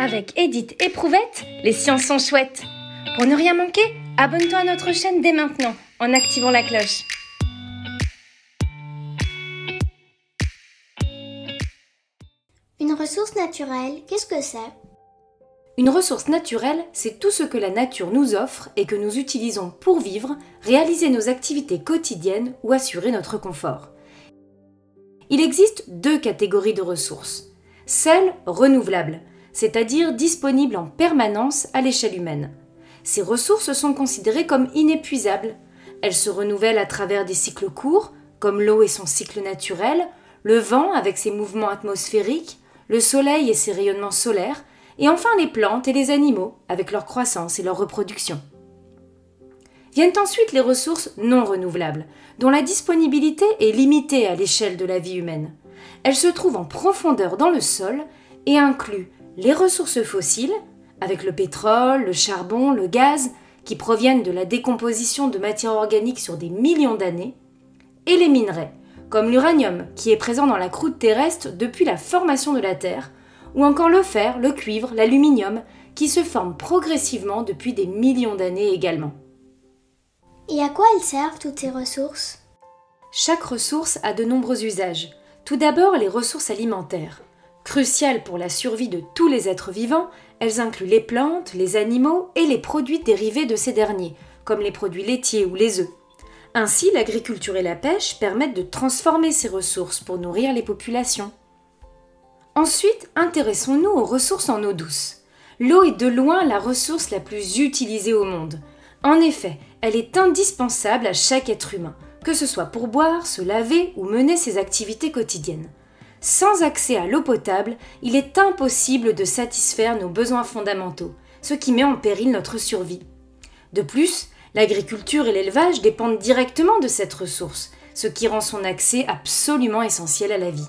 Avec Edith Éprouvette, les sciences sont chouettes. Pour ne rien manquer, abonne-toi à notre chaîne dès maintenant en activant la cloche. Une ressource naturelle, qu'est-ce que c'est? Une ressource naturelle, c'est tout ce que la nature nous offre et que nous utilisons pour vivre, réaliser nos activités quotidiennes ou assurer notre confort. Il existe deux catégories de ressources. Celles renouvelables, c'est-à-dire disponibles en permanence à l'échelle humaine. Ces ressources sont considérées comme inépuisables. Elles se renouvellent à travers des cycles courts, comme l'eau et son cycle naturel, le vent avec ses mouvements atmosphériques, le soleil et ses rayonnements solaires, et enfin les plantes et les animaux avec leur croissance et leur reproduction. Viennent ensuite les ressources non renouvelables, dont la disponibilité est limitée à l'échelle de la vie humaine. Elles se trouvent en profondeur dans le sol et incluent les ressources fossiles, avec le pétrole, le charbon, le gaz, qui proviennent de la décomposition de matières organiques sur des millions d'années, et les minerais, comme l'uranium, qui est présent dans la croûte terrestre depuis la formation de la Terre, ou encore le fer, le cuivre, l'aluminium, qui se forment progressivement depuis des millions d'années également. Et à quoi elles servent toutes ces ressources? Chaque ressource a de nombreux usages. Tout d'abord, les ressources alimentaires. Cruciales pour la survie de tous les êtres vivants, elles incluent les plantes, les animaux et les produits dérivés de ces derniers, comme les produits laitiers ou les œufs. Ainsi, l'agriculture et la pêche permettent de transformer ces ressources pour nourrir les populations. Ensuite, intéressons-nous aux ressources en eau douce. L'eau est de loin la ressource la plus utilisée au monde. En effet, elle est indispensable à chaque être humain, que ce soit pour boire, se laver ou mener ses activités quotidiennes. Sans accès à l'eau potable, il est impossible de satisfaire nos besoins fondamentaux, ce qui met en péril notre survie. De plus, l'agriculture et l'élevage dépendent directement de cette ressource, ce qui rend son accès absolument essentiel à la vie.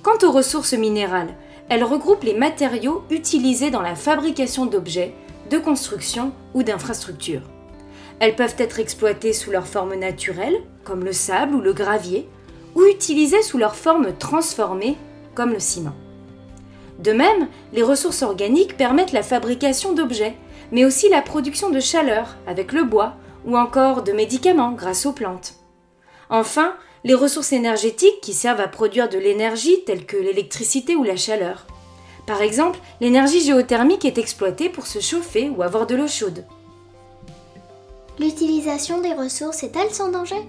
Quant aux ressources minérales, elles regroupent les matériaux utilisés dans la fabrication d'objets, de construction ou d'infrastructures. Elles peuvent être exploitées sous leur forme naturelle, comme le sable ou le gravier, ou utilisées sous leur forme transformée, comme le ciment. De même, les ressources organiques permettent la fabrication d'objets, mais aussi la production de chaleur avec le bois, ou encore de médicaments grâce aux plantes. Enfin, les ressources énergétiques qui servent à produire de l'énergie telle que l'électricité ou la chaleur. Par exemple, l'énergie géothermique est exploitée pour se chauffer ou avoir de l'eau chaude. L'utilisation des ressources est-elle sans danger?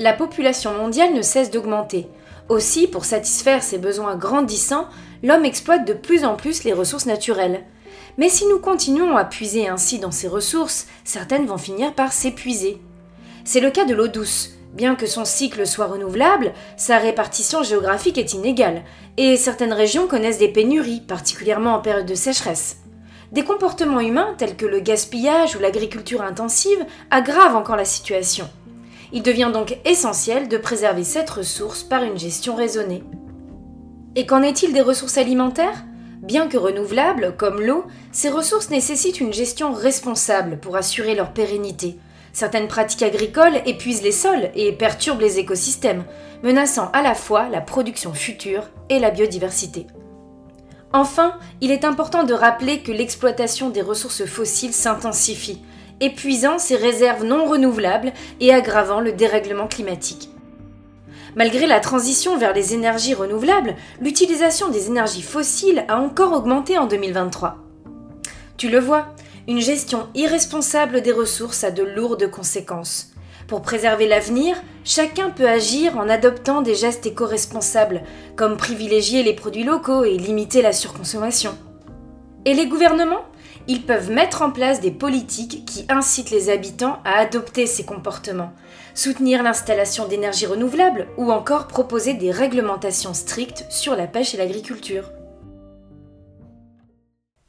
La population mondiale ne cesse d'augmenter. Aussi, pour satisfaire ses besoins grandissants, l'homme exploite de plus en plus les ressources naturelles. Mais si nous continuons à puiser ainsi dans ces ressources, certaines vont finir par s'épuiser. C'est le cas de l'eau douce. Bien que son cycle soit renouvelable, sa répartition géographique est inégale, et certaines régions connaissent des pénuries, particulièrement en période de sécheresse. Des comportements humains tels que le gaspillage ou l'agriculture intensive aggravent encore la situation. Il devient donc essentiel de préserver cette ressource par une gestion raisonnée. Et qu'en est-il des ressources alimentaires ? Bien que renouvelables, comme l'eau, ces ressources nécessitent une gestion responsable pour assurer leur pérennité. Certaines pratiques agricoles épuisent les sols et perturbent les écosystèmes, menaçant à la fois la production future et la biodiversité. Enfin, il est important de rappeler que l'exploitation des ressources fossiles s'intensifie, épuisant ces réserves non renouvelables et aggravant le dérèglement climatique. Malgré la transition vers les énergies renouvelables, l'utilisation des énergies fossiles a encore augmenté en 2023. Tu le vois, une gestion irresponsable des ressources a de lourdes conséquences. Pour préserver l'avenir, chacun peut agir en adoptant des gestes éco-responsables, comme privilégier les produits locaux et limiter la surconsommation. Et les gouvernements ? Ils peuvent mettre en place des politiques qui incitent les habitants à adopter ces comportements, soutenir l'installation d'énergies renouvelables ou encore proposer des réglementations strictes sur la pêche et l'agriculture.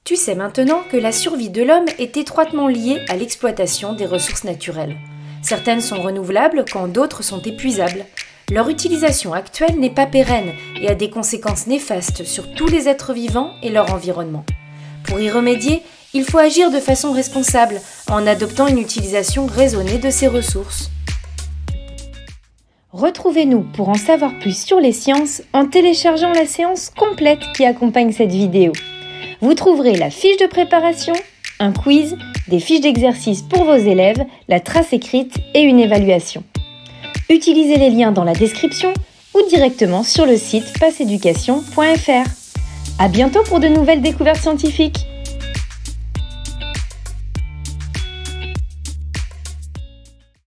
Tu sais maintenant que la survie de l'homme est étroitement liée à l'exploitation des ressources naturelles. Certaines sont renouvelables quand d'autres sont épuisables. Leur utilisation actuelle n'est pas pérenne et a des conséquences néfastes sur tous les êtres vivants et leur environnement. Pour y remédier, il faut agir de façon responsable en adoptant une utilisation raisonnée de ces ressources. Retrouvez-nous pour en savoir plus sur les sciences en téléchargeant la séance complète qui accompagne cette vidéo. Vous trouverez la fiche de préparation, un quiz, des fiches d'exercice pour vos élèves, la trace écrite et une évaluation. Utilisez les liens dans la description ou directement sur le site passeeducation.fr. À bientôt pour de nouvelles découvertes scientifiques.